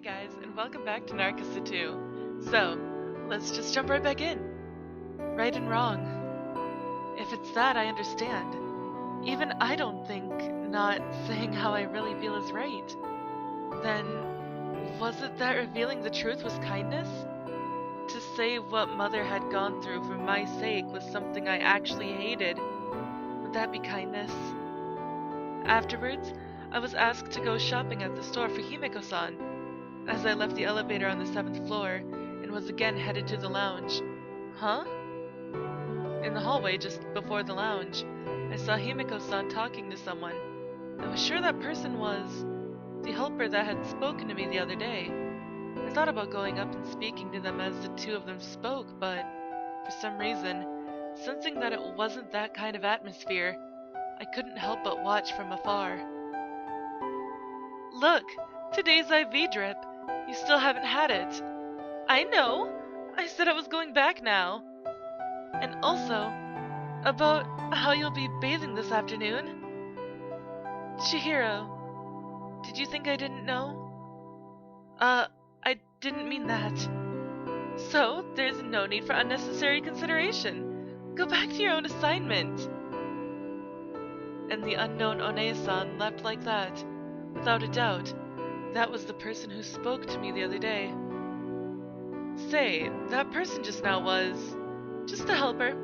guys, and welcome back to Narcissu. So, let's just jump right back in. Right and wrong. If it's that, I understand. Even I don't think not saying how I really feel is right. Then, was it that revealing the truth was kindness? To say what Mother had gone through for my sake was something I actually hated. Would that be kindness? Afterwards, I was asked to go shopping at the store for Himeko-san. As I left the elevator on the 7th floor and was again headed to the lounge. Huh? In the hallway just before the lounge, I saw Himeko-san talking to someone. I was sure that person was the helper that had spoken to me the other day. I thought about going up and speaking to them as the two of them spoke, but for some reason, sensing that it wasn't that kind of atmosphere, I couldn't help but watch from afar. Look, today's IV drip. You still haven't had it. I know. I said I was going back now. And also, about how you'll be bathing this afternoon. Chihiro, did you think I didn't know? I didn't mean that. So, there's no need for unnecessary consideration. Go back to your own assignment. And the unknown One-san left like that. Without a doubt, that was the person who spoke to me the other day. Say, that person just now was just a helper.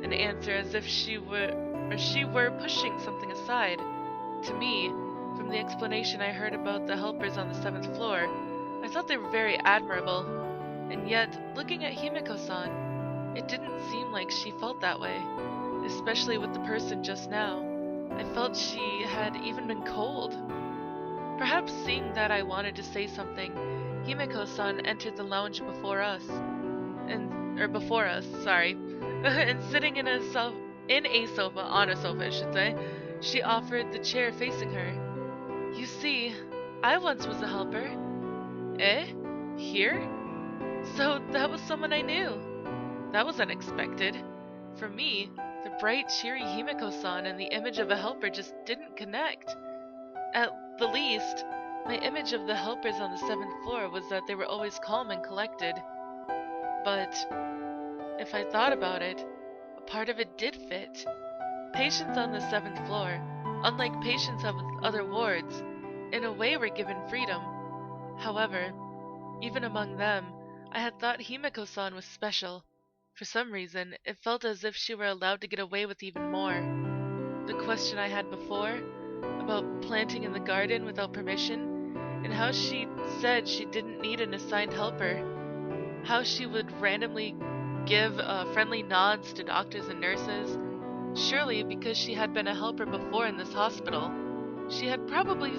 An answer as if she were pushing something aside. To me, from the explanation I heard about the helpers on the 7th floor, I thought they were very admirable. And yet, looking at Himeko-san, it didn't seem like she felt that way, especially with the person just now. I felt she had even been cold. Perhaps seeing that I wanted to say something, Himeko-san entered the lounge before us, and sitting on a sofa, I should say, she offered the chair facing her. You see, I once was a helper. Eh? Here? So that was someone I knew. That was unexpected. For me, the bright, cheery Himeko-san and the image of a helper just didn't connect. At the least, my image of the helpers on the 7th floor was that they were always calm and collected. But if I thought about it, a part of it did fit. Patients on the 7th floor, unlike patients of other wards, in a way were given freedom. However, even among them, I had thought Himeko-san was special. For some reason, it felt as if she were allowed to get away with even more. The question I had before, about planting in the garden without permission, and how she said she didn't need an assigned helper, how she would randomly give friendly nods to doctors and nurses. Surely, because she had been a helper before in this hospital, she had probably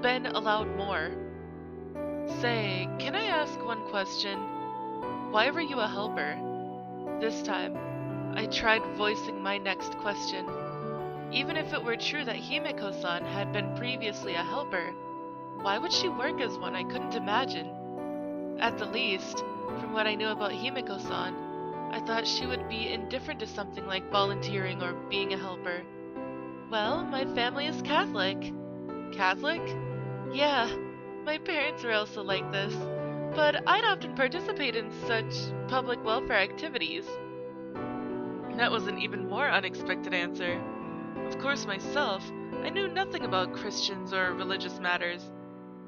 been allowed more. Say, can I ask one question? Why were you a helper? This time, I tried voicing my next question. Even if it were true that Himeko-san had been previously a helper, why would she work as one? I couldn't imagine. At the least, from what I knew about Himeko-san, I thought she would be indifferent to something like volunteering or being a helper. Well, my family is Catholic. Catholic? Yeah, my parents were also like this, but I'd often participate in such public welfare activities. That was an even more unexpected answer. Of course, myself, I knew nothing about Christians or religious matters,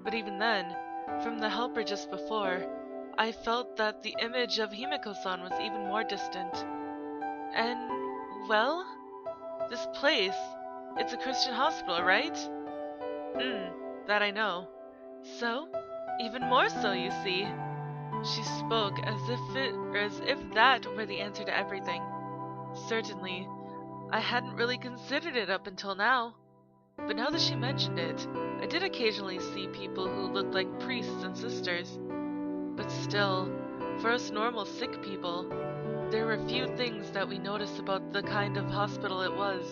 but even then, from the helper just before, I felt that the image of Himeko-san was even more distant. And, well, this place, it's a Christian hospital, right? That I know. So, even more so, you see. She spoke as if that were the answer to everything. Certainly, I hadn't really considered it up until now. But now that she mentioned it, I did occasionally see people who looked like priests and sisters. But still, for us normal sick people, there were few things that we noticed about the kind of hospital it was.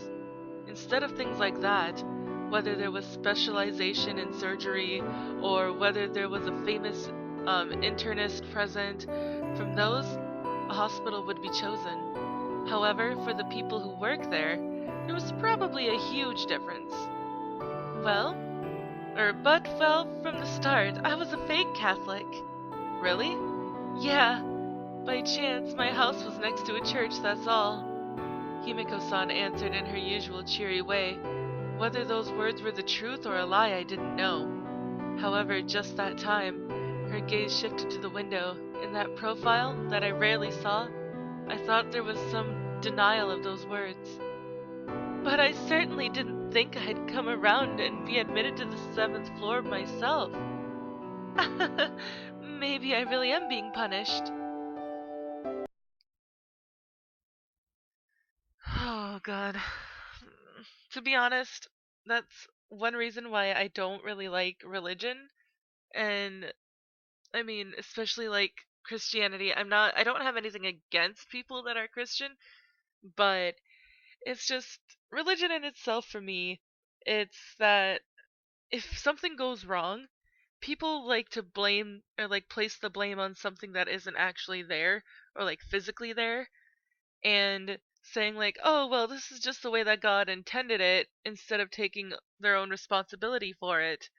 Instead of things like that, whether there was specialization in surgery, or whether there was a famous internist present, from those, a hospital would be chosen. However, for the people who work there was probably a huge difference. Well, But well, from the start, I was a fake Catholic. Really? Yeah. By chance, my house was next to a church, that's all. Himiko-san answered in her usual cheery way. Whether those words were the truth or a lie, I didn't know. However, just that time, her gaze shifted to the window. In that profile that I rarely saw, I thought there was some denial of those words. But I certainly didn't think I'd come around and be admitted to the 7th floor myself. Maybe I really am being punished. Oh, God. To be honest, that's one reason why I don't really like religion. And I mean, especially like Christianity. I don't have anything against people that are Christian, but it's just religion in itself for me. It's that if something goes wrong, people like to blame or like place the blame on something that isn't actually there or like physically there and saying like, "Oh, well, this is just the way that God intended it," instead of taking their own responsibility for it.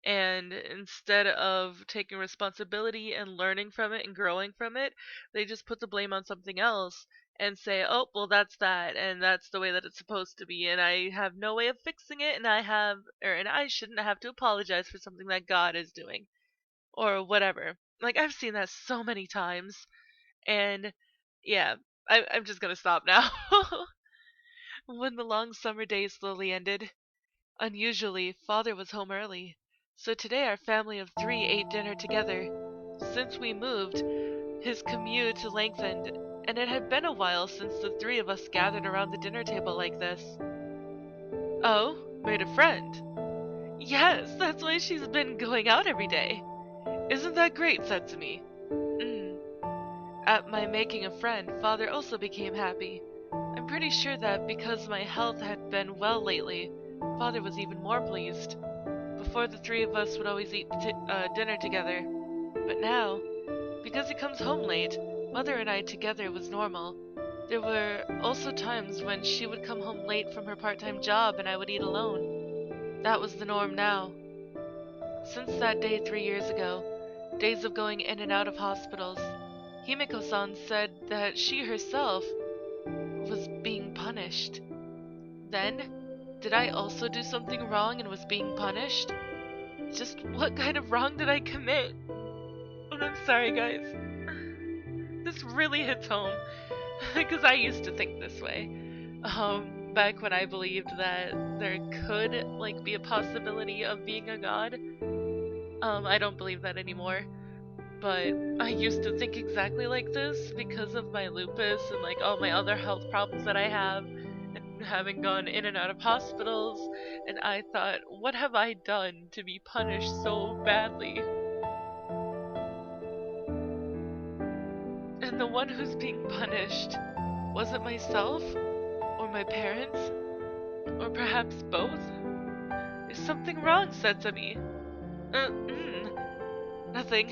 And instead of taking responsibility and learning from it and growing from it, they just put the blame on something else and say, "Oh, well, that's that, and that's the way that it's supposed to be, and I have no way of fixing it, and I shouldn't have to apologize for something that God is doing," or whatever. Like, I've seen that so many times, and yeah, I'm just gonna stop now. When the long summer days slowly ended, unusually, Father was home early. So today our family of 3 ate dinner together. Since we moved, his commute lengthened, and it had been a while since the 3 of us gathered around the dinner table like this. Oh, made a friend? Yes, that's why she's been going out every day. Isn't that great, Setsumi? Mm. At my making a friend, Father also became happy. I'm pretty sure that because my health had been well lately, Father was even more pleased. Before, the 3 of us would always eat dinner together. But now, because he comes home late, Mother and I together was normal. There were also times when she would come home late from her part-time job and I would eat alone. That was the norm now. Since that day 3 years ago, days of going in and out of hospitals, Himiko-san said that she herself was being punished. Then, did I also do something wrong and was being punished? Just what kind of wrong did I commit? And I'm sorry, guys. This really hits home. Because I used to think this way. Back when I believed that there could, like, be a possibility of being a god. I don't believe that anymore. But I used to think exactly like this because of my lupus and, like, all my other health problems that I have. And having gone in and out of hospitals. And I thought, what have I done to be punished so badly? And the one who's being punished, was it myself? Or my parents? Or perhaps both? Is something wrong, Setsumi? Nothing.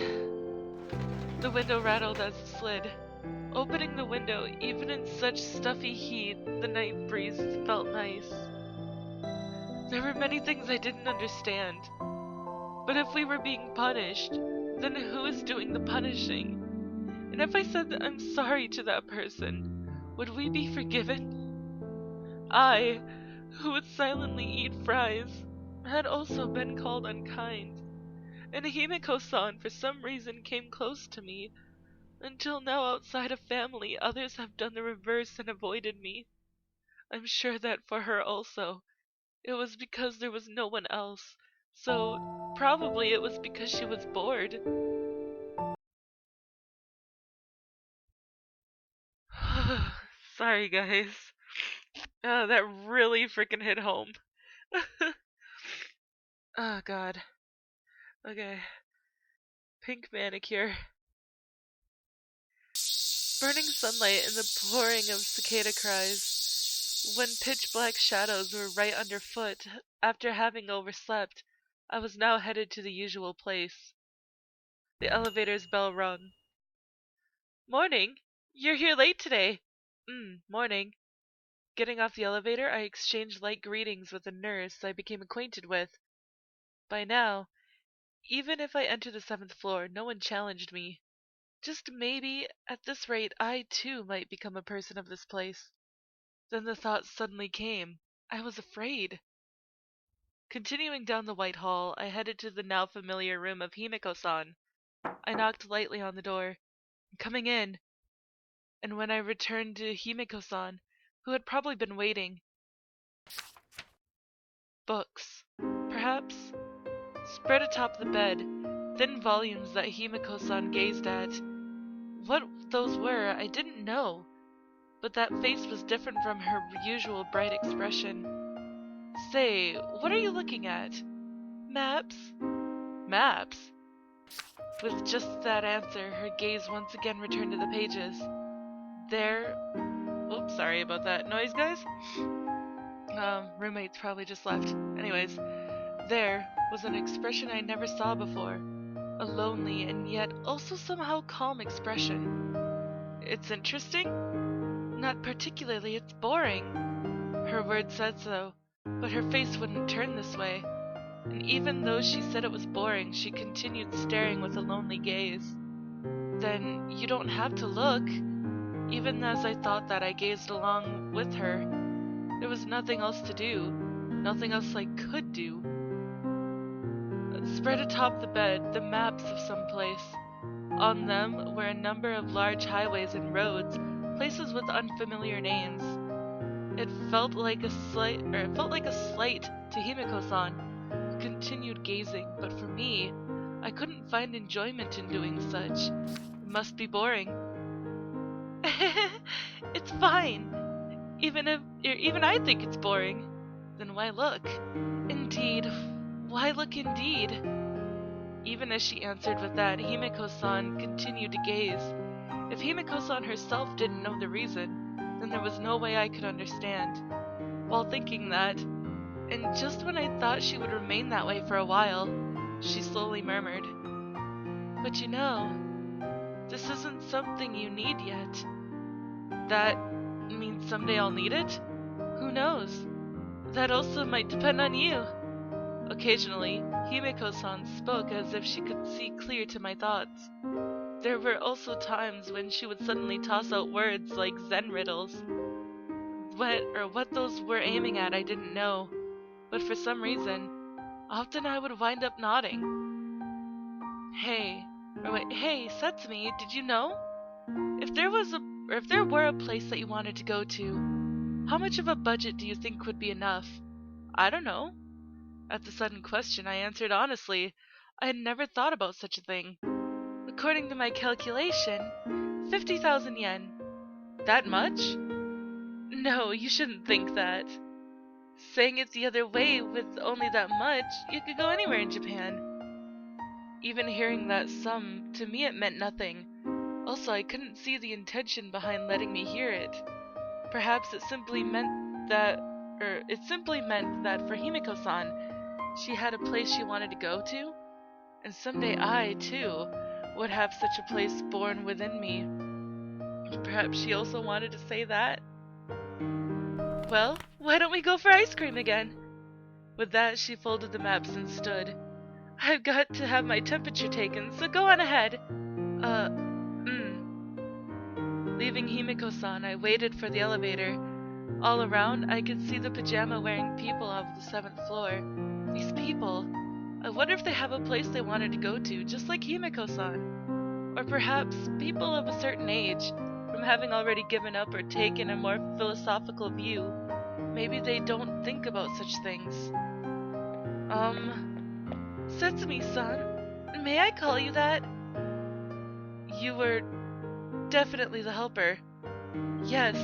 The window rattled as it slid. Opening the window, even in such stuffy heat, the night breeze felt nice. There were many things I didn't understand. But if we were being punished, then who is doing the punishing? And if I said that I'm sorry to that person, would we be forgiven? I, who would silently eat fries, had also been called unkind. And Himiko-san for some reason came close to me. Until now, outside of family, others have done the reverse and avoided me. I'm sure that for her also, it was because there was no one else. So, probably it was because she was bored. Sorry, guys. That really freaking hit home. Oh, God. Okay. Pink manicure. Burning sunlight and the pouring of cicada cries. When pitch black shadows were right underfoot, after having overslept, I was now headed to the usual place. The elevator's bell rung. Morning! You're here late today! Morning. Getting off the elevator, I exchanged light greetings with a nurse I became acquainted with. By now, even if I entered the 7th floor, no one challenged me. Just maybe, at this rate, I too might become a person of this place. Then the thought suddenly came. I was afraid. Continuing down the White Hall, I headed to the now familiar room of Himiko-san. I knocked lightly on the door. Coming in. And when I returned to Himiko-san, who had probably been waiting. Books. Perhaps. Spread atop the bed, thin volumes that Himiko-san gazed at. What those were, I didn't know, but that face was different from her usual bright expression. Say, what are you looking at? Maps? Maps? With just that answer, her gaze once again returned to the pages. There... Oops, sorry about that noise, guys. Roommates probably just left. Anyways, there was an expression I never saw before. A lonely and yet also somehow calm expression. It's interesting? Not particularly, it's boring. Her words said so, but her face wouldn't turn this way. And even though she said it was boring, she continued staring with a lonely gaze. Then you don't have to look. Even as I thought that, I gazed along with her. There was nothing else to do. Nothing else I could do. Spread atop the bed, the maps of some place. On them were a number of large highways and roads, places with unfamiliar names. It felt like a slight to Himiko-san, who continued gazing, but for me, I couldn't find enjoyment in doing such. It must be boring. It's fine. Even I think it's boring. Then why look? Indeed. Why look indeed? Even as she answered with that, Himiko-san continued to gaze. If Himiko-san herself didn't know the reason, then there was no way I could understand. While thinking that, and just when I thought she would remain that way for a while, she slowly murmured, "But you know, this isn't something you need yet." That means someday I'll need it? Who knows? That also might depend on you. Occasionally, Himiko-san spoke as if she could see clear to my thoughts. There were also times when she would suddenly toss out words like Zen riddles. What those were aiming at I didn't know, but for some reason, often I would wind up nodding. Hey, Setsumi, did you know? If there were a place that you wanted to go to, how much of a budget do you think would be enough? I don't know. At the sudden question, I answered honestly. I had never thought about such a thing. According to my calculation, 50,000 yen. That much? No, you shouldn't think that. Saying it the other way, with only that much, you could go anywhere in Japan. Even hearing that sum, to me it meant nothing. Also, I couldn't see the intention behind letting me hear it. Perhaps it simply meant that for Himiko-san, she had a place she wanted to go to, and someday I, too, would have such a place born within me. Perhaps she also wanted to say that? Well, why don't we go for ice cream again? With that, she folded the maps and stood. I've got to have my temperature taken, so go on ahead. Leaving Himiko-san, I waited for the elevator. All around, I could see the pajama-wearing people of the 7th floor. These people, I wonder if they have a place they wanted to go to, just like Himiko-san. Or perhaps people of a certain age, from having already given up or taken a more philosophical view. Maybe they don't think about such things. Setsumi-san, may I call you that? You were definitely the helper. Yes,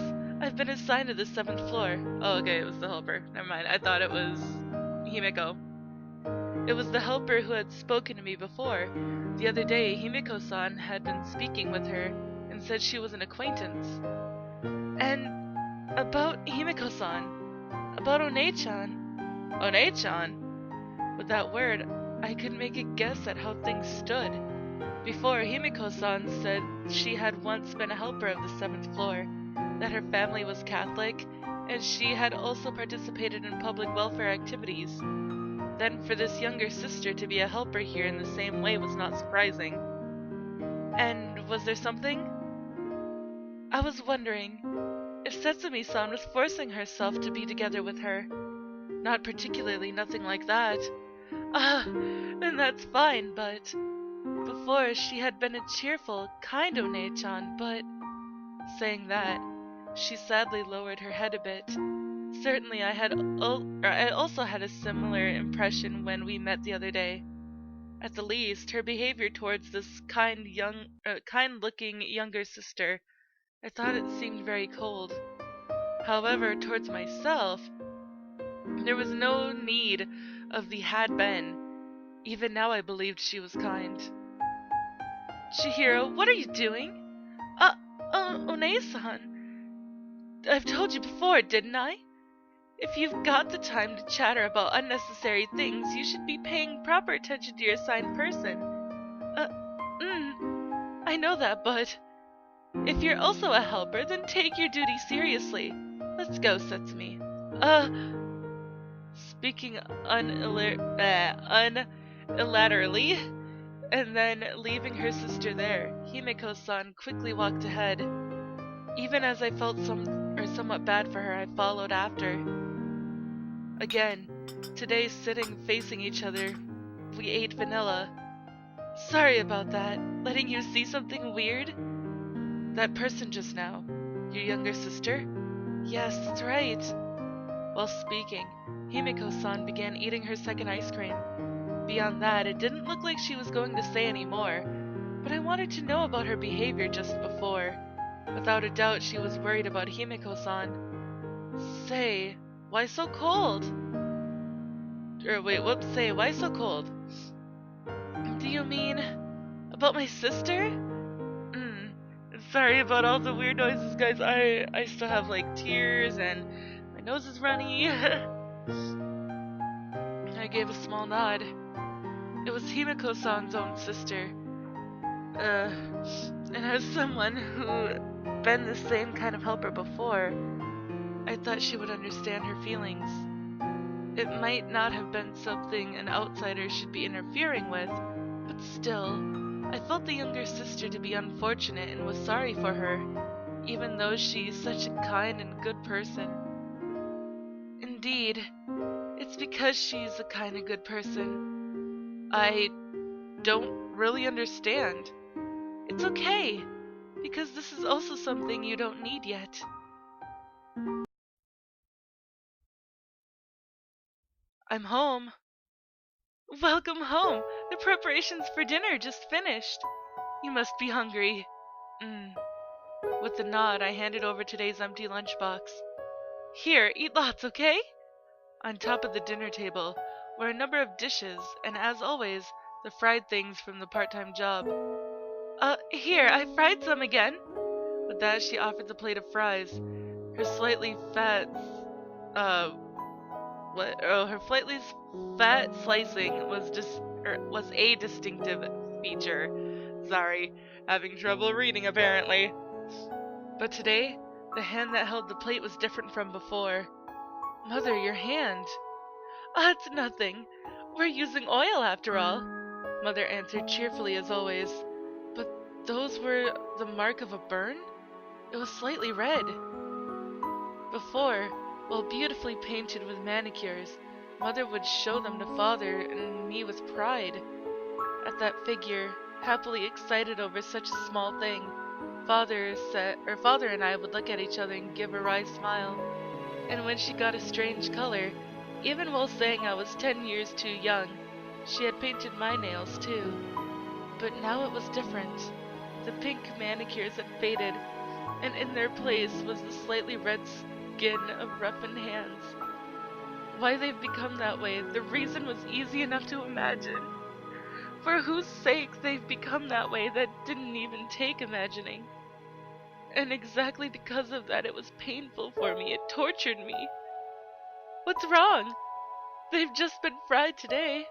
I've been assigned to the 7th floor. Oh, okay, it was the helper. Never mind, I thought it was Himiko. It was the helper who had spoken to me before. The other day, Himiko-san had been speaking with her and said she was an acquaintance. And about Himiko-san, about One-chan. One-chan? With that word, I could make a guess at how things stood. Before, Himiko-san said she had once been a helper of the 7th floor, that her family was Catholic, and she had also participated in public welfare activities. then for this younger sister to be a helper here in the same way was not surprising. And was there something? I was wondering if Setsumi-san was forcing herself to be together with her. Not particularly, nothing like that. Then that's fine, but before she had been a cheerful, kind One-chan, but saying that, she sadly lowered her head a bit. Certainly I also had a similar impression when we met the other day. At the least, her behavior towards this kind-looking younger sister, I thought it seemed very cold. However, towards myself, there was no need of the had been. Even now I believed she was kind. Chihiro, what are you doing? One-san. I've told you before, didn't I? If you've got the time to chatter about unnecessary things, you should be paying proper attention to your assigned person. I know that, but if you're also a helper, then take your duty seriously. Let's go, Setsumi. Speaking unilaterally, and then leaving her sister there, Himeko-san quickly walked ahead. Even as I felt somewhat bad for her, I followed after. Again, today sitting facing each other, we ate vanilla. Sorry about that, letting you see something weird? That person just now, your younger sister? Yes, that's right. While speaking, Himeko-san began eating her second ice cream. Beyond that, it didn't look like she was going to say any more, but I wanted to know about her behavior just before. Without a doubt, she was worried about Himeko-san. Say, why so cold? Why so cold? Do you mean about my sister? Sorry about all the weird noises, guys. I still have like tears and my nose is runny. I gave a small nod. It was Himeko-san's own sister. And as someone who been the same kind of helper before, I thought she would understand her feelings. It might not have been something an outsider should be interfering with, but still, I felt the younger sister to be unfortunate and was sorry for her, even though she is such a kind and good person. Indeed, it's because she's a kind and good person. I don't really understand. It's okay, because this is also something you don't need yet. I'm home. Welcome home. The preparations for dinner just finished. You must be hungry. With a nod, I handed over today's empty lunchbox. Here, eat lots, okay? On top of the dinner table were a number of dishes, and as always, the fried things from the part-time job. Here, I fried some again. With that, she offered the plate of fries. Her slightly fat, slicing was a distinctive feature. Sorry, having trouble reading apparently. But today, the hand that held the plate was different from before. Mother, your hand. It's nothing. We're using oil after all, Mother answered cheerfully as always. But those were the mark of a burn? It was slightly red. Before, while beautifully painted with manicures, Mother would show them to Father and me with pride. At that figure, happily excited over such a small thing, Father and I would look at each other and give a wry smile. And when she got a strange color, even while saying I was 10 years too young, she had painted my nails too. But now it was different. The pink manicures had faded, and in their place was the slightly red skin of roughened hands. Why they've become that way, the reason was easy enough to imagine. For whose sake they've become that way, that didn't even take imagining. And exactly because of that, it was painful for me, it tortured me. What's wrong? They've just been fried today.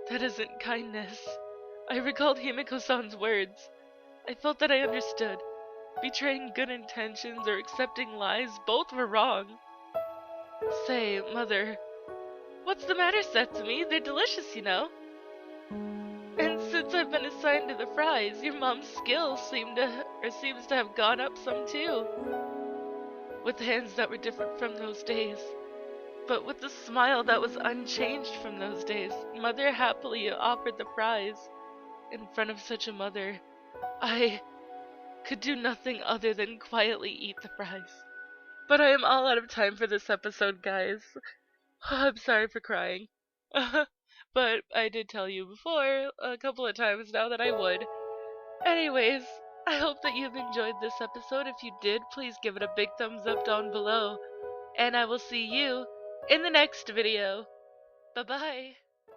That isn't kindness. I recalled Himeko-san's words. I felt that I understood. Betraying good intentions or accepting lies, both were wrong. Say, Mother, What's the matter, Setsumi? They're delicious, you know. And since I've been assigned to the fries, your mom's skills seems to have gone up some too. With hands that were different from those days, but with a smile that was unchanged from those days, Mother happily offered the fries. In front of such a mother, I could do nothing other than quietly eat the fries. But I am all out of time for this episode, guys. I'm sorry for crying. But I did tell you before, a couple of times now, that I would. Anyways, I hope that you've enjoyed this episode. If you did, please give it a big thumbs up down below. And I will see you in the next video. Bye-bye.